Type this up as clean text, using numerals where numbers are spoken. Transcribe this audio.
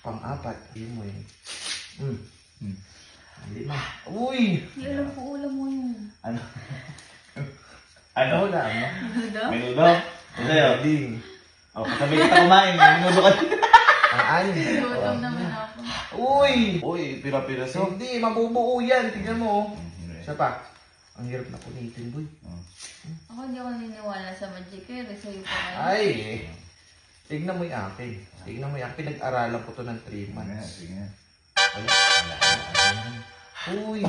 Pang-apat. Yun mo yun. Hindi na. Uy! Alam ko, ulam mo yun. Ano? Ano? Wala mo. Duda? Menudo? Ano yun? Ding. Oh, kasabay kita kumain. Menudo ka. Ang anim. Gutom naman ako. Uy! Uy, pira-piraso. Hindi, mabubuo yan. Tignan mo. Isa pa. Ang hirap na punitin, boy. Ako hindi ako naniniwala sa magic eh. Sa'yo pa kayo. Ay, tignan mo yung akin. Tignan mo yung akin. Pinag-aralan ko to ng 3 months. Sige. Wala. Wala. Uy!